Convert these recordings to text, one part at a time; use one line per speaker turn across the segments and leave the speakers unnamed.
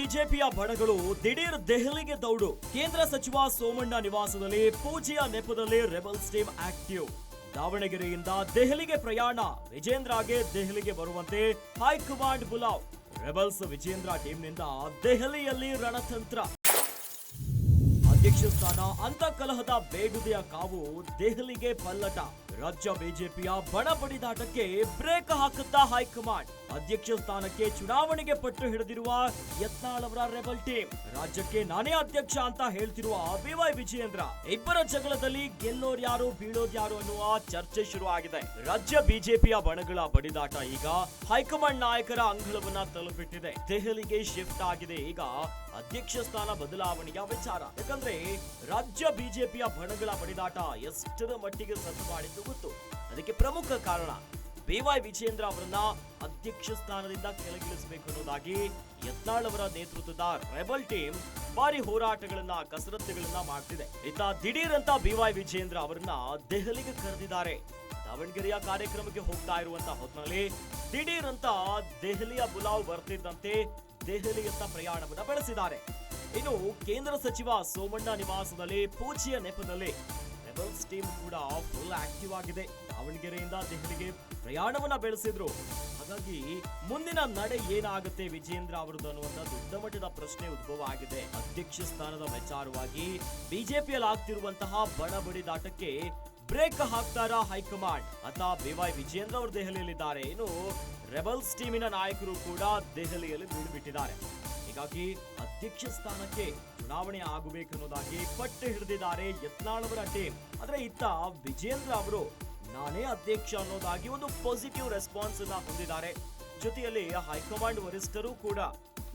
ಬಿಜೆಪಿಯ ಬಣಗಳು ದಿಢೀರ್ ದೆಹಲಿಗೆ ದೌಡು. ಕೇಂದ್ರ ಸಚಿವ ಸೋಮಣ್ಣ ನಿವಾಸದಲ್ಲಿ ಪೂಜೆಯ ನೆಪದಲ್ಲಿ ರೆಬಲ್ಸ್ ಟೀಮ್ ಆಕ್ಟಿವ್. ದಾವಣಗೆರೆಯಿಂದ ದೆಹಲಿಗೆ ಪ್ರಯಾಣ. ವಿಜೇಂದ್ರಗೆ ದೆಹಲಿಗೆ ಬರುವಂತೆ ಹೈಕಮಾಂಡ್ ಬುಲಾವ್. ರೆಬಲ್ಸ್ ವಿಜೇಂದ್ರ ಟೀಮ್ನಿಂದ ದೆಹಲಿಯಲ್ಲಿ ರಣತಂತ್ರ. ಅಧ್ಯಕ್ಷ ಸ್ಥಾನ ಅಂತಃಕಲಹದ ಬೇಗುದಿಯ ಕಾವು. ದೆಹಲಿಗೆ ಪಲ್ಲಟ. ರಾಜ್ಯ ಬಿಜೆಪಿಯ ಬಣ ಬಡಿದಾಟಕ್ಕೆ ಬ್ರೇಕ್ ಹಾಕುತ್ತಾ ಹೈಕಮಾಂಡ್. ಅಧ್ಯಕ್ಷ ಸ್ಥಾನಕ್ಕೆ ಚುನಾವಣೆಗೆ ಪಟ್ಟು ಹಿಡಿದಿರುವ ಯತ್ನಾಳ್ ಅವರ ರೆಬಲ್ ಟೀಮ್. ರಾಜ್ಯಕ್ಕೆ ನಾನೇ ಅಧ್ಯಕ್ಷ ಅಂತ ಹೇಳ್ತಿರುವ ಬಿವೈ ವಿಜಯೇಂದ್ರ. ಇಬ್ಬರ ಜಗಳದಲ್ಲಿ ಗೆಲ್ಲೋರ್ಯಾರು ಬೀಳೋದ್ಯಾರು ಅನ್ನುವ ಚರ್ಚೆ ಶುರು ಆಗಿದೆ. ರಾಜ್ಯ ಬಿಜೆಪಿಯ ಬಣಗಳ ಬಡಿದಾಟ ಈಗ ಹೈಕಮಾಂಡ್ ನಾಯಕರ ಅಂಗಳವನ್ನ ತಲುಪಿಟ್ಟಿದೆ. ದೆಹಲಿಗೆ ಶಿಫ್ಟ್ ಆಗಿದೆ ಈಗ ಅಧ್ಯಕ್ಷ ಸ್ಥಾನ ಬದಲಾವಣೆಯ ವಿಚಾರ. ಯಾಕಂದ್ರೆ ರಾಜ್ಯ ಬಿಜೆಪಿಯ ಬಣಗಳ ಬಡಿದಾಟ ಎಷ್ಟರ ಮಟ್ಟಿಗೆ ಸದ್ದು ಮಾಡಿದ್ದು ಗೊತ್ತು. ಅದಕ್ಕೆ ಪ್ರಮುಖ ಕಾರಣ ಬಿವೈ ವಿಜಯೇಂದ್ರ ಅವರನ್ನ ಅಧ್ಯಕ್ಷ ಸ್ಥಾನದಿಂದ ಕೆಳಗಿಳಿಸಬೇಕು ಅನ್ನೋದಾಗಿ ಯತ್ನಾಳ್ ಅವರ ನೇತೃತ್ವದ ರೆಬಲ್ ಟೀಮ್ ಭಾರಿ ಹೋರಾಟಗಳನ್ನ ಕಸರತ್ತುಗಳನ್ನ ಮಾಡ್ತಿದೆ. ಇತ್ತ ದಿಢೀರ್ ಅಂತ ಬಿವೈ ವಿಜಯೇಂದ್ರ ಅವರನ್ನ ದೆಹಲಿಗೆ ಕರೆದಿದ್ದಾರೆ. ದಾವಣಗೆರೆಯ ಕಾರ್ಯಕ್ರಮಕ್ಕೆ ಹೋಗ್ತಾ ಇರುವಂತ ಹೊತ್ತಿನಲ್ಲಿ ದಿಢೀರ್ ಅಂತ ದೆಹಲಿಯ ಬುಲಾವ್ ಬರ್ತಿದ್ದಂತೆ ದೆಹಲಿಯತ್ತ ಪ್ರಯಾಣವನ್ನ ಬೆಳೆಸಿದ್ದಾರೆ. ಇನ್ನು ಕೇಂದ್ರ ಸಚಿವ ಸೋಮಣ್ಣ ನಿವಾಸದಲ್ಲಿ ಪೂಜೆಯ ನೆಪದಲ್ಲಿ ರೆಬಲ್ಸ್ ಟೀಮ್ ಕೂಡ ಫುಲ್ ಆಕ್ಟಿವ್ ಆಗಿದೆ. ದಾವಣಗೆರೆಯಿಂದ ದೆಹಲಿಗೆ ಪ್ರಯಾಣವನ್ನ ಬೆಳೆಸಿದ್ರು. ಹಾಗಾಗಿ ಮುಂದಿನ ನಡೆ ಏನಾಗುತ್ತೆ ವಿಜೇಂದ್ರ ಅವರದ್ದು ಅನ್ನುವಂತ ದೊಡ್ಡ ಮಟ್ಟದ ಪ್ರಶ್ನೆ ಉದ್ಭವ ಆಗಿದೆ. ಅಧ್ಯಕ್ಷ ಸ್ಥಾನದ ವಿಚಾರವಾಗಿ ಬಿಜೆಪಿಯಲ್ಲಿ ಆಗ್ತಿರುವಂತಹ ಬಣ ಬಡಿದಾಟಕ್ಕೆ ಬ್ರೇಕ್ ಹಾಕ್ತಾರಾ ಹೈಕಮಾಂಡ್ ಅಥವಾ ಬಿವೈ ವಿಜೇಂದ್ರ ಅವರು ದೆಹಲಿಯಲ್ಲಿದ್ದಾರೆ. ಇನ್ನು ರೆಬಲ್ಸ್ ಟೀಮಿನ ನಾಯಕರು ಕೂಡ ದೆಹಲಿಯಲ್ಲಿ ಬೀಳ್ಬಿಟ್ಟಿದ್ದಾರೆ. ಹೀಗಾಗಿ ಅಧ್ಯಕ್ಷ ಸ್ಥಾನಕ್ಕೆ ಚುನಾವಣೆ ಆಗಬೇಕನ್ನೋದಾಗಿ ಪಟ್ಟು ಹಿಡಿದಿದ್ದಾರೆ ಯತ್ನಾಳ್ ಅವರ ಟೀಮ್. ಆದ್ರೆ ಇತ್ತ ವಿಜೇಂದ್ರ ಅವರು ನಾನೇ ಅಧ್ಯಕ್ಷ ಅನ್ನೋದಾಗಿ ಒಂದು ಪಾಸಿಟಿವ್ ರೆಸ್ಪಾನ್ಸ್ ಅನ್ನ ಹೊಂದಿದ್ದಾರೆ. ಜೊತೆಯಲ್ಲಿ ಹೈಕಮಾಂಡ್ ವರಿಷ್ಠರು ಕೂಡ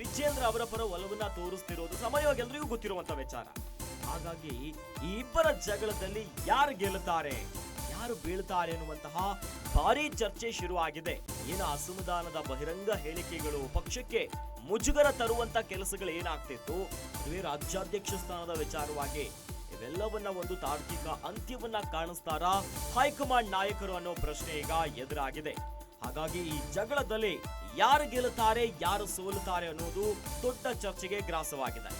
ವಿಜೇಂದ್ರ ಅವರ ಪರ ಒಲವನ್ನ ತೋರಿಸ್ತಿರೋದು ಸಮಯವಾಗಿ ಎಲ್ರಿಗೂ ಗೊತ್ತಿರುವಂತ ವಿಚಾರ. ಹಾಗಾಗಿ ಈ ಇಬ್ಬರ ಜಗಳದಲ್ಲಿ ಯಾರು ಗೆಲ್ಲುತ್ತಾರೆ ಯಾರು ಬೀಳ್ತಾರೆ ಅನ್ನುವಂತಹ ಭಾರಿ ಚರ್ಚೆ ಶುರುವಾಗಿದೆ. ಏನು ಅಸಮಾಧಾನದ ಬಹಿರಂಗ ಹೇಳಿಕೆಗಳು, ಪಕ್ಷಕ್ಕೆ ಮುಜುಗರ ತರುವಂತ ಕೆಲಸಗಳು ಏನಾಗ್ತಿತ್ತು, ಅದುವೇ ರಾಜ್ಯಾಧ್ಯಕ್ಷ ಸ್ಥಾನದ ವಿಚಾರವಾಗಿ ಇವೆಲ್ಲವನ್ನ ಒಂದು ತಾರ್ಕಿಕ ಅಂತ್ಯವನ್ನ ಕಾಣಿಸ್ತಾರಾ ಹೈಕಮಾಂಡ್ ನಾಯಕರು ಅನ್ನೋ ಪ್ರಶ್ನೆ ಈಗ ಎದುರಾಗಿದೆ. ಹಾಗಾಗಿ ಈ ಜಗಳದಲ್ಲಿ ಯಾರು ಗೆಲ್ಲುತ್ತಾರೆ ಯಾರು ಸೋಲುತ್ತಾರೆ ಅನ್ನೋದು ದೊಡ್ಡ ಚರ್ಚೆಗೆ ಗ್ರಾಸವಾಗಿದೆ.